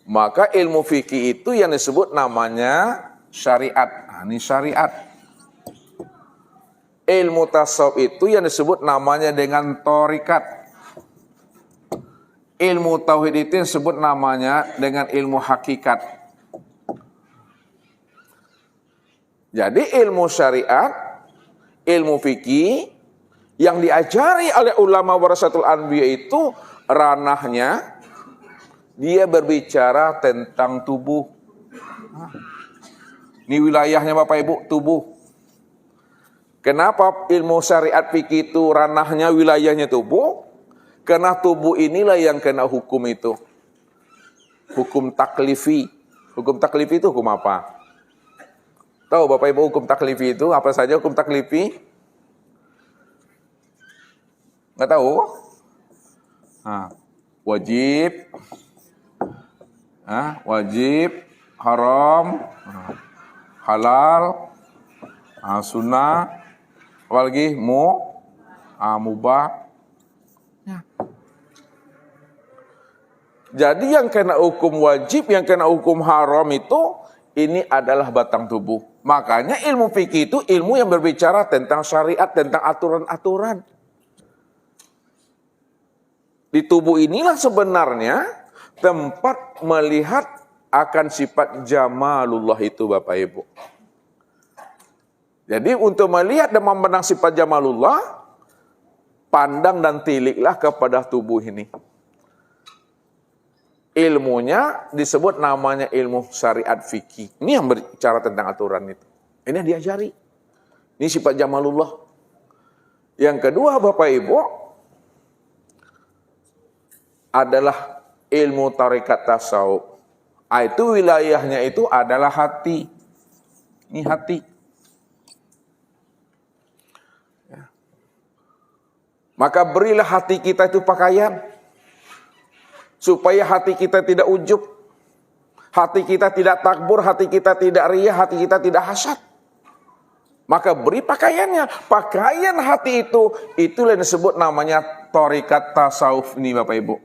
Maka ilmu fikih itu yang disebut namanya syariat. Nah, ini syariat. Ilmu tasawuf itu yang disebut namanya dengan thariqat. Ilmu tauhid itu yang disebut namanya dengan ilmu hakikat. Jadi ilmu syariat, ilmu fikih yang diajari oleh ulama warasatul anbiya itu ranahnya dia berbicara tentang tubuh. Ini wilayahnya Bapak Ibu, tubuh. Kenapa ilmu syariat fikih itu ranahnya wilayahnya tubuh? Karena tubuh inilah yang kena hukum itu. Hukum taklifi. Hukum taklifi itu hukum apa? Tahu Bapak Ibu hukum taklifi itu apa saja hukum taklifi? Nggak tahu? Wajib, wajib, haram, halal, sunnah, apalagi mubah. Jadi yang kena hukum wajib, yang kena hukum haram itu ini adalah batang tubuh. Makanya ilmu fikih itu ilmu yang berbicara tentang syariat, tentang aturan-aturan. Di tubuh inilah sebenarnya tempat melihat akan sifat jamalullah itu Bapak Ibu. Jadi untuk melihat dan memandang sifat jamalullah, pandang dan tiliklah kepada tubuh ini. Ilmunya disebut namanya ilmu syariat fikih. Ini yang berbicara tentang aturan itu. Ini yang diajari. Ini sifat jamalullah. Yang kedua Bapak Ibu adalah ilmu tarekat tasawuf. Itu wilayahnya itu adalah hati. Ini hati. Maka berilah hati kita itu pakaian. Supaya hati kita tidak ujub. Hati kita tidak takbur, hati kita tidak riya, hati kita tidak hasad. Maka beri pakaiannya. Pakaian hati itu, itulah yang disebut namanya thariqat tasawuf ini Bapak Ibu.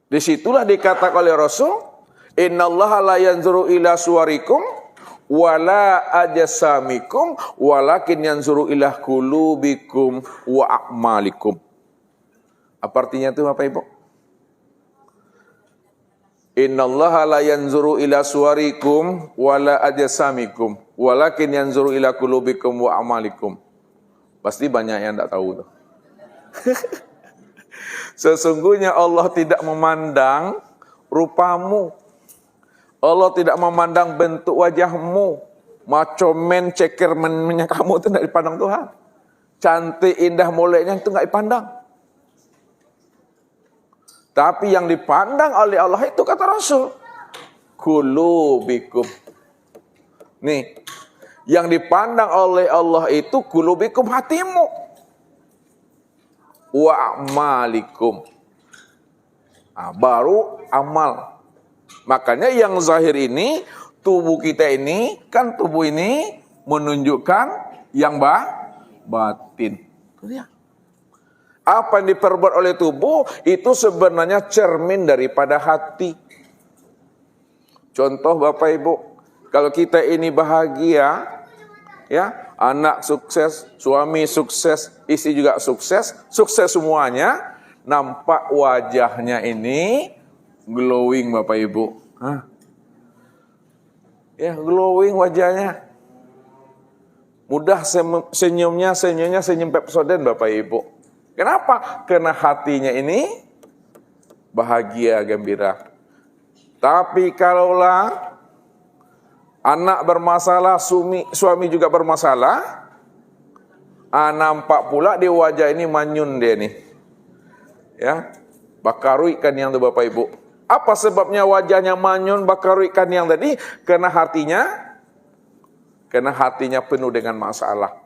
Disitulah dikatakan oleh Rasul, innallaha la yanzuru ila suwarikum wala ajsamikum walakin yanzuru ila qulubikum wa a'malikum. Apa artinya itu Bapak Ibu? Innallaha la yanzuru ila suwarikum wala ajsamikum walakin yanzuru ila qulubikum wa a'malikum. Pasti banyak yang tidak tahu tuh. Sesungguhnya Allah tidak memandang rupamu. Allah tidak memandang bentuk wajahmu. Macomen, cekermennya kamu itu tidak dipandang Tuhan. Cantik, indah, moleknya itu tidak dipandang. Tapi yang dipandang oleh Allah itu kata Rasul. Qulubikum. Nih, yang dipandang oleh Allah itu qulubikum hatimu. Wa a'malikum. Baru amal. Makanya yang zahir ini, tubuh kita ini, kan tubuh ini menunjukkan yang batin. Itu dia. Apa yang diperbuat oleh tubuh, itu sebenarnya cermin daripada hati. Contoh Bapak Ibu, kalau kita ini bahagia, ya, anak sukses, suami sukses, istri juga sukses, sukses semuanya, nampak wajahnya ini glowing Bapak Ibu. Ya, glowing wajahnya. Mudah senyum Pepsodent Bapak Ibu. Kenapa? Karena hatinya ini bahagia, gembira. Tapi kalaulah anak bermasalah, suami juga bermasalah, nampak pula di wajah ini manyun dia nih. Ya, bakarui kan yang itu Bapak Ibu. Apa sebabnya wajahnya manyun, bakarui kan yang tadi? Karena hatinya penuh dengan masalah.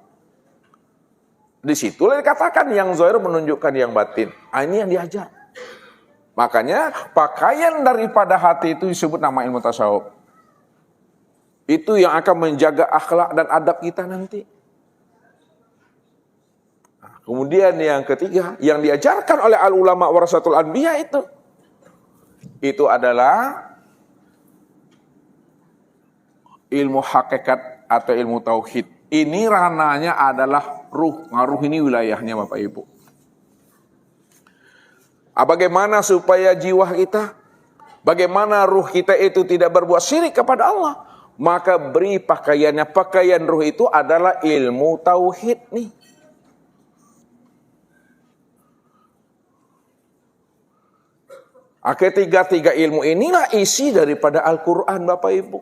Disitulah dikatakan yang zahir menunjukkan yang batin. Ini yang diajar. Makanya pakaian daripada hati itu disebut nama ilmu tasawuf. Itu yang akan menjaga akhlak dan adab kita nanti. Kemudian yang ketiga, yang diajarkan oleh al-ulama warasatul anbiya itu adalah ilmu hakikat atau ilmu tauhid. Ini ranahnya adalah ruh. Ruh ini wilayahnya Bapak Ibu. Bagaimana supaya jiwa kita, bagaimana ruh kita itu tidak berbuat syirik kepada Allah? Maka beri pakaiannya. Pakaian ruh itu adalah ilmu tauhid nih. Ketiga-tiga ilmu inilah isi daripada Al-Quran Bapak Ibu.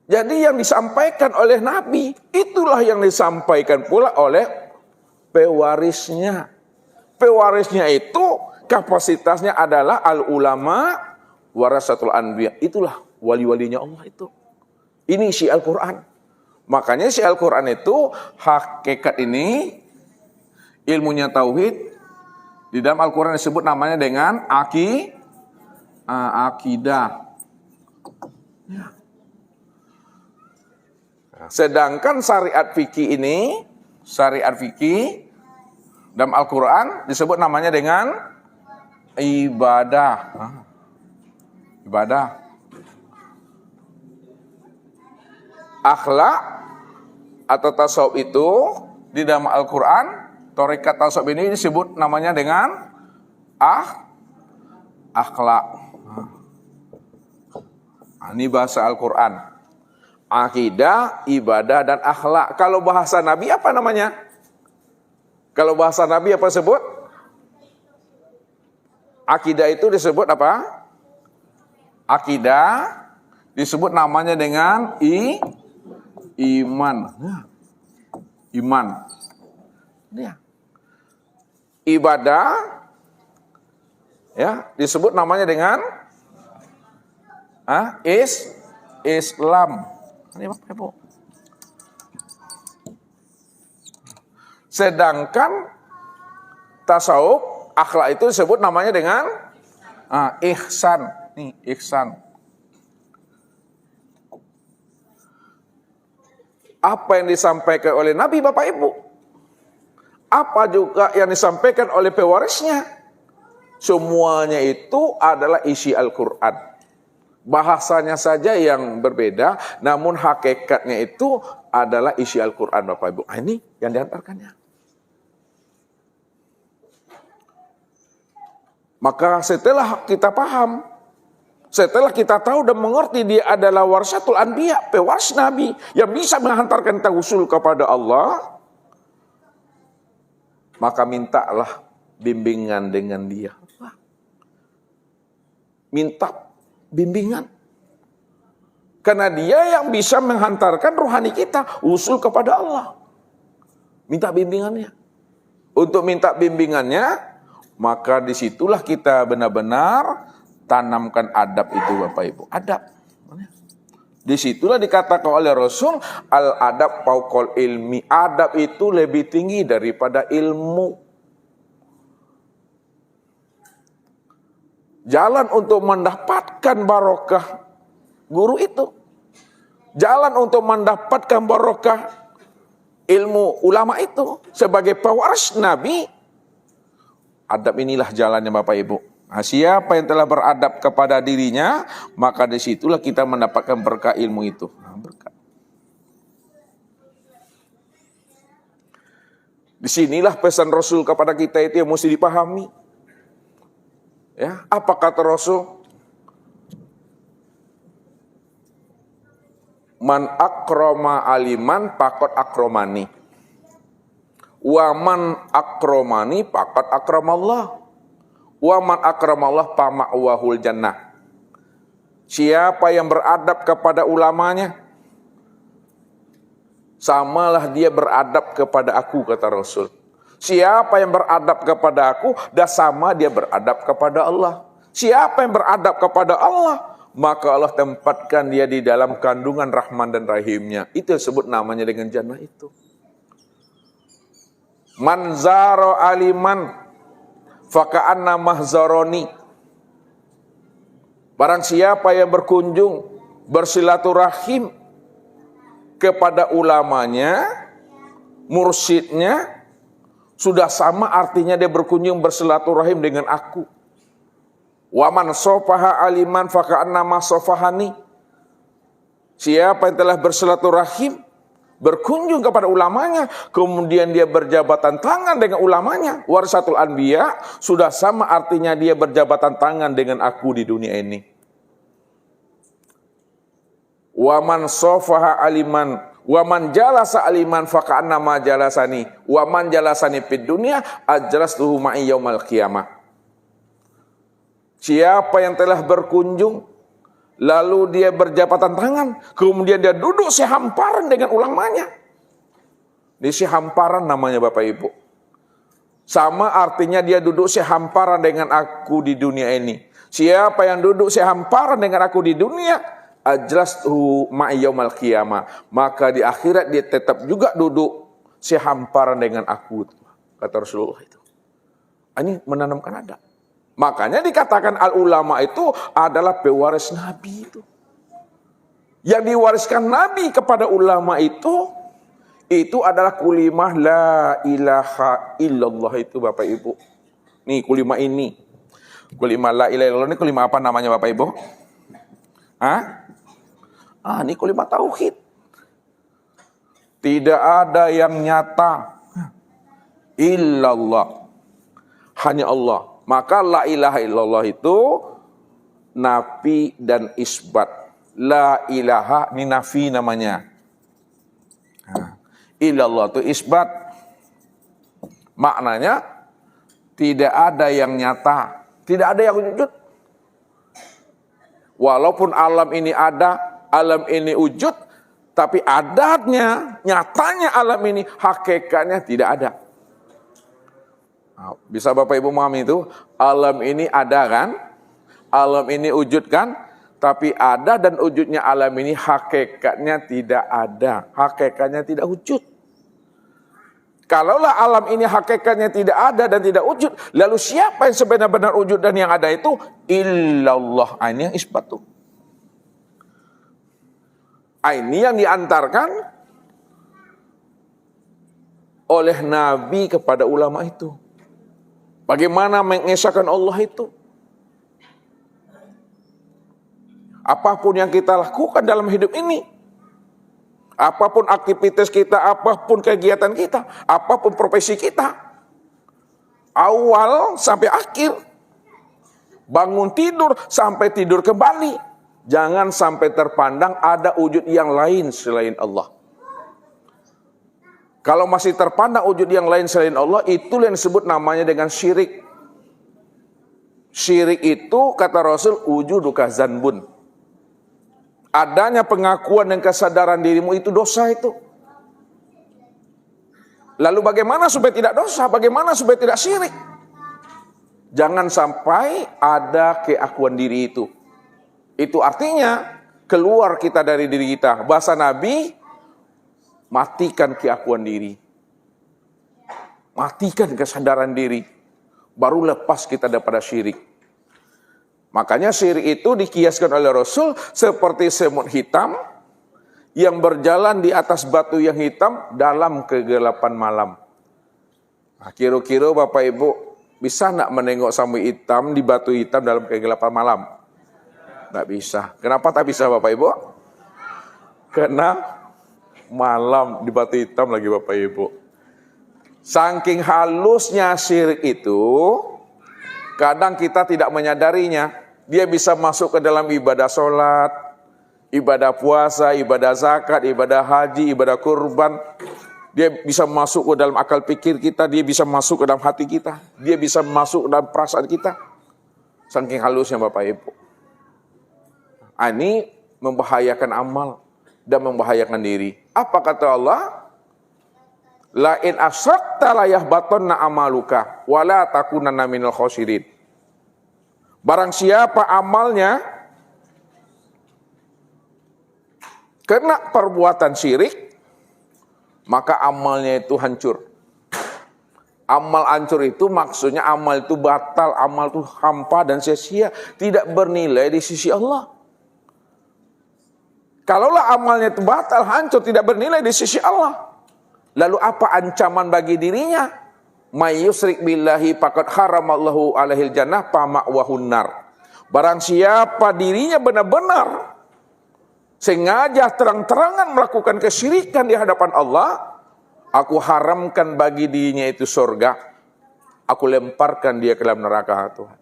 Jadi yang disampaikan oleh Nabi, itulah yang disampaikan pula oleh pewarisnya. Pewarisnya itu kapasitasnya adalah al-ulama warasatul anbiya. Itulah wali-walinya Allah itu. Ini isi Al-Quran. Makanya isi Al-Quran itu hakikat ini, ilmunya tauhid. Di dalam Al-Quran disebut namanya dengan akidah. Sedangkan syariat fikih ini, syariat fikih dalam Al-Quran disebut namanya dengan ibadah. Ibadah. Akhlak atau tasawuf itu di dalam Al-Quran, tarekat tasawuf ini disebut namanya dengan akhlak. Ini bahasa Al-Quran. Akidah, ibadah, dan akhlak. Kalau bahasa Nabi apa namanya? Kalau bahasa Nabi apa disebut? Akidah itu disebut apa? Akidah disebut namanya dengan iman. Iman. Ya. Ibadah ya disebut namanya dengan Islam. Ini Bapak Ibu. Sedangkan tasawuf, akhlak itu disebut namanya dengan ihsan. Nih, ihsan. Apa yang disampaikan oleh Nabi Bapak Ibu? Apa juga yang disampaikan oleh pewarisnya? Semuanya itu adalah isi Al-Quran. Bahasanya saja yang berbeda, namun hakikatnya itu adalah isi Al-Quran Bapak Ibu. Ini yang diantarkannya. Maka setelah kita paham, setelah kita tahu dan mengerti dia adalah warasatul anbiya, pewaris Nabi yang bisa menghantarkan tausul kepada Allah, maka mintalah bimbingan dengan dia. Minta bimbingan. Karena dia yang bisa menghantarkan rohani kita usul kepada Allah. Minta bimbingannya. Untuk minta bimbingannya, maka disitulah kita benar-benar tanamkan adab itu Bapak Ibu. Adab. Disitulah dikatakan oleh Rasul, al-adab fauqal ilmi. Adab itu lebih tinggi daripada ilmu. Jalan untuk mendapatkan barokah guru itu. Jalan untuk mendapatkan barokah ilmu ulama itu. Sebagai pewaris Nabi, adab inilah jalannya Bapak Ibu. Nah, siapa yang telah beradab kepada dirinya, maka disitulah kita mendapatkan berkah ilmu itu. Nah, berkah. Disinilah pesan Rasul kepada kita itu yang mesti dipahami. Ya, apa kata Rasul? Man akroma aliman pakot akromani. Wa man akromani pakot akramallah. Wa man akramallah pama'wahul jannah. Siapa yang beradab kepada ulamanya, samalah dia beradab kepada aku, kata Rasul. Siapa yang beradab kepada aku, dah sama dia beradab kepada Allah. Siapa yang beradab kepada Allah, maka Allah tempatkan dia di dalam kandungan Rahman dan Rahimnya. Itu disebut namanya dengan jannah itu. Man zaro aliman faka'anna mahzaroni. Barang siapa yang berkunjung bersilaturahim kepada ulamanya, mursyidnya sudah sama artinya dia berkunjung bersilaturahim dengan aku. Wa man sofaha aliman faka'annama sofahani. Siapa yang telah bersilaturahim, berkunjung kepada ulamanya, kemudian dia berjabatan tangan dengan ulamanya, warasatul anbiya, sudah sama artinya dia berjabatan tangan dengan aku di dunia ini. Wa man sofaha aliman, wa man jalasa aliman faka'annama jalasani, wa man jalasani fid dunya ajlastuhu ma'i yaumal qiyamah. Siapa yang telah berkunjung, lalu dia berjabatan tangan, kemudian dia duduk sehamparan dengan ulamanya. Di sehamparan namanya Bapak Ibu. Sama artinya dia duduk sehamparan dengan aku di dunia ini. Siapa yang duduk sehamparan dengan aku di dunia, ajlastuhu ma'i yaumal qiyamah. Maka di akhirat dia tetap juga duduk sehamparan dengan aku, kata Rasulullah itu. Ini menanamkan adab. Makanya dikatakan al-ulama itu adalah pewaris Nabi itu. Yang diwariskan Nabi kepada ulama itu adalah kulimah la ilaha illallah itu Bapak Ibu. Nih kulimah ini. Kulimah la ilaha illallah ini kulimah apa namanya Bapak Ibu? Ini kulimah tauhid. Tidak ada yang nyata illallah. Hanya Allah. Maka la ilaha illallah itu nafi dan isbat. La ilaha ini nafi namanya. Illallah itu isbat. Maknanya tidak ada yang nyata, tidak ada yang wujud. Walaupun alam ini ada, alam ini wujud, tapi adatnya, nyatanya alam ini, hakikatnya tidak ada. Bisa Bapak Ibu memahami itu? Alam ini ada kan? Alam ini wujud kan? Tapi ada dan wujudnya alam ini hakikatnya tidak ada. Hakikatnya tidak wujud. Kalaulah alam ini hakikatnya tidak ada dan tidak wujud, lalu siapa yang sebenar-benar wujud dan yang ada itu? Illallah. Ini yang isbat tuh. Ini yang diantarkan oleh Nabi kepada ulama itu. Bagaimana mengesahkan Allah itu? Apapun yang kita lakukan dalam hidup ini, apapun aktivitas kita, apapun kegiatan kita, apapun profesi kita, awal sampai akhir, bangun tidur sampai tidur kembali, jangan sampai terpandang ada wujud yang lain selain Allah. Kalau masih terpandang wujud yang lain selain Allah, itu yang disebut namanya dengan syirik. Syirik itu kata Rasul, wujuduka zanbun. Adanya pengakuan dan kesadaran dirimu itu dosa itu. Lalu bagaimana supaya tidak dosa? Bagaimana supaya tidak syirik? Jangan sampai ada keakuan diri itu. Itu artinya keluar kita dari diri kita. Bahasa Nabi, matikan keakuan diri. Matikan kesadaran diri. Baru lepas kita daripada syirik. Makanya syirik itu dikiaskan oleh Rasul seperti semut hitam yang berjalan di atas batu yang hitam dalam kegelapan malam. Nah, kira-kira Bapak Ibu bisa nak menengok semut hitam di batu hitam dalam kegelapan malam? Tidak bisa. Kenapa tak bisa Bapak Ibu? Karena malam di batu hitam lagi Bapak Ibu. Saking halusnya syirik itu, kadang kita tidak menyadarinya. Dia bisa masuk ke dalam ibadah sholat, ibadah puasa, ibadah zakat, ibadah haji, ibadah kurban. Dia bisa masuk ke dalam akal pikir kita, dia bisa masuk ke dalam hati kita, dia bisa masuk ke dalam perasaan kita. Saking halusnya Bapak Ibu. Ini membahayakan amal dan membahayakan diri. Apa kata Allah? La in asyrakta la yahbatanna amaluka wa la takunanna minal khosirin. Barang siapa amalnya kena perbuatan syirik, maka amalnya itu hancur. Amal hancur itu maksudnya amal itu batal, amal itu hampa dan sia-sia, tidak bernilai di sisi Allah. Kalaulah amalnya itu batal, hancur, tidak bernilai di sisi Allah, Lalu apa ancaman bagi dirinya? May yusyrik billahi faqad haramallahu alaihil jannah fa ma'wahun nar. Barang siapa dirinya benar-benar sengaja terang-terangan melakukan kesyirikan di hadapan Allah, aku haramkan bagi dirinya itu surga. Aku lemparkan dia ke dalam neraka Tuhan.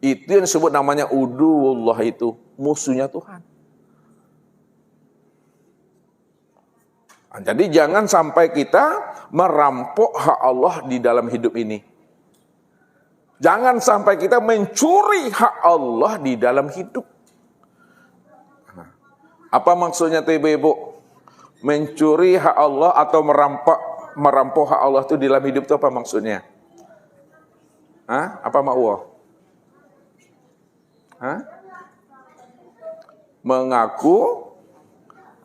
Itu yang disebut namanya uduwullah, itu musuhnya Tuhan. Nah, jadi jangan sampai kita merampok hak Allah di dalam hidup ini. Jangan sampai kita mencuri hak Allah di dalam hidup. Nah, apa maksudnya tuh ibu-ibu? Mencuri hak Allah atau merampok hak Allah itu di dalam hidup itu apa maksudnya? Hah? Apa makwa? Hah? Mengaku,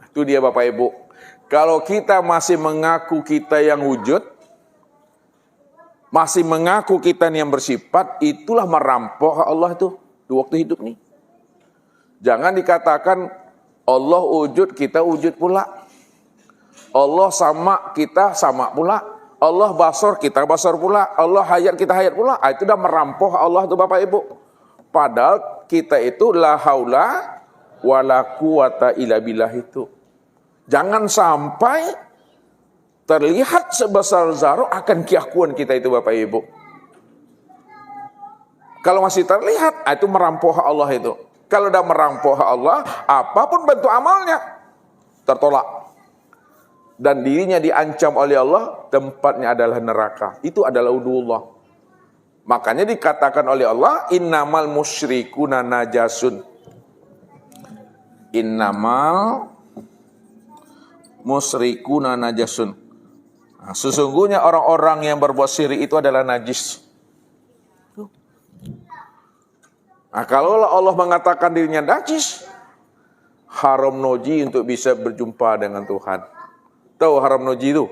itu dia Bapak Ibu. Kalau kita masih mengaku kita yang wujud, masih mengaku kita yang bersifat, itulah merampok hak Allah itu di waktu hidup nih. Jangan dikatakan Allah wujud, kita wujud pula. Allah sama, kita sama pula. Allah basor, kita basor pula. Allah hayat, kita hayat pula. Itu udah merampok Allah itu Bapak Ibu. Padahal kita itu la haula wala quwata illa billah itu. Jangan sampai terlihat sebesar zarah akan keakuan kita itu Bapak Ibu. Kalau masih terlihat, itu merampok hak Allah itu. Kalau udah merampok hak Allah, apapun bentuk amalnya tertolak. Dan dirinya diancam oleh Allah, tempatnya adalah neraka. Itu adalah uduwullah. Makanya dikatakan oleh Allah, innamal musyrikuna najasun. Innamal musyrikuna najasun. Nah, sesungguhnya orang-orang yang berbuat syirik itu adalah najis. Nah, kalau Allah mengatakan dirinya najis, haram noji untuk bisa berjumpa dengan Tuhan. Tahu haram noji itu?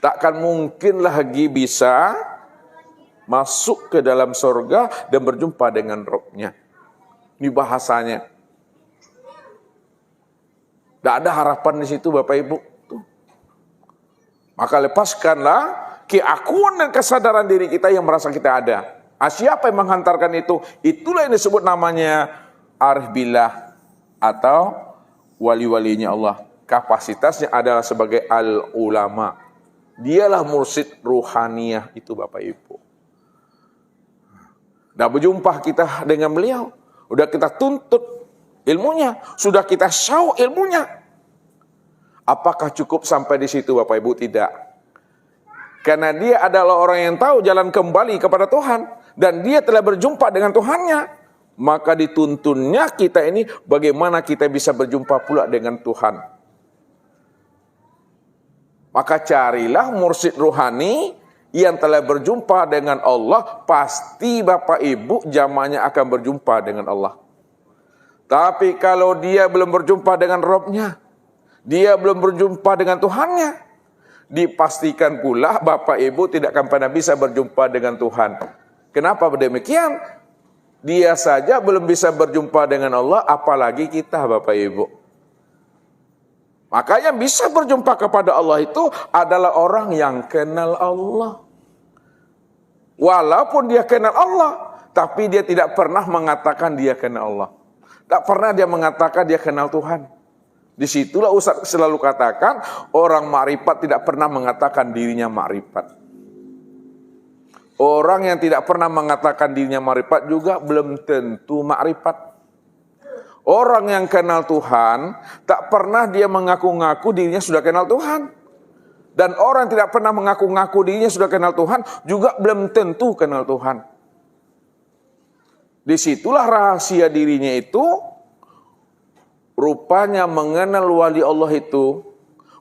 Takkan mungkin lagi bisa masuk ke dalam surga dan berjumpa dengan Rabb-nya. Ini bahasanya. Tidak ada harapan di situ Bapak Ibu. Tuh. Maka lepaskanlah keakuan dan kesadaran diri kita yang merasa kita ada. Siapa yang menghantarkan itu? Itulah yang disebut namanya arif billah atau wali-walinya Allah. Kapasitasnya adalah sebagai al-ulama. Dialah mursyid ruhaniyah itu Bapak Ibu. Dah berjumpa kita dengan beliau. Udah kita tuntut ilmunya. Sudah kita syau ilmunya. Apakah cukup sampai di situ Bapak Ibu? Tidak. Karena dia adalah orang yang tahu jalan kembali kepada Tuhan. Dan dia telah berjumpa dengan Tuhannya. Maka dituntunnya kita ini bagaimana kita bisa berjumpa pula dengan Tuhan. Maka carilah mursyid ruhani yang telah berjumpa dengan Allah. Pasti Bapak Ibu zamannya akan berjumpa dengan Allah. Tapi kalau dia belum berjumpa dengan Rabb-nya, dia belum berjumpa dengan Tuhannya, dipastikan pula Bapak Ibu tidak akan pernah bisa berjumpa dengan Tuhan. Kenapa demikian? Dia saja belum bisa berjumpa dengan Allah, apalagi kita Bapak Ibu. Maka yang bisa berjumpa kepada Allah itu adalah orang yang kenal Allah. Walaupun dia kenal Allah, tapi dia tidak pernah mengatakan dia kenal Allah. Tak pernah dia mengatakan dia kenal Tuhan. Disitulah Ustaz selalu katakan, orang makrifat tidak pernah mengatakan dirinya makrifat. Orang yang tidak pernah mengatakan dirinya makrifat juga belum tentu makrifat. Orang yang kenal Tuhan, tak pernah dia mengaku-ngaku dirinya sudah kenal Tuhan. Dan orang yang tidak pernah mengaku-ngaku dirinya sudah kenal Tuhan, juga belum tentu kenal Tuhan. Disitulah rahasia dirinya itu, rupanya mengenal wali Allah itu,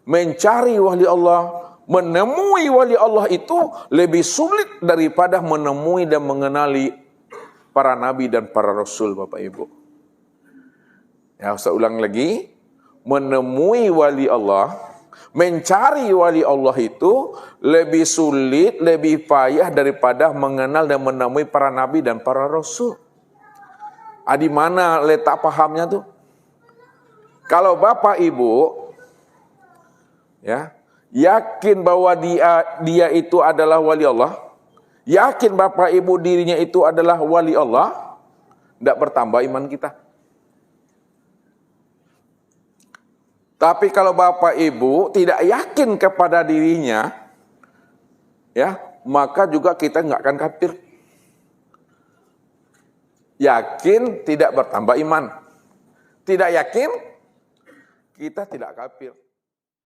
mencari wali Allah, menemui wali Allah itu lebih sulit daripada menemui dan mengenali para nabi dan para rasul Bapak Ibu. Ya, saya ulang lagi, menemui wali Allah, mencari wali Allah itu lebih sulit, lebih payah daripada mengenal dan menemui para nabi dan para rasul. Di mana letak pahamnya tuh? Kalau Bapak Ibu ya, yakin bahwa dia itu adalah wali Allah, yakin bapak ibu dirinya itu adalah wali Allah, tidak bertambah iman kita. Tapi kalau bapak ibu tidak yakin kepada dirinya, ya, maka juga kita nggak akan kafir. Yakin tidak bertambah iman. Tidak yakin, kita tidak kafir.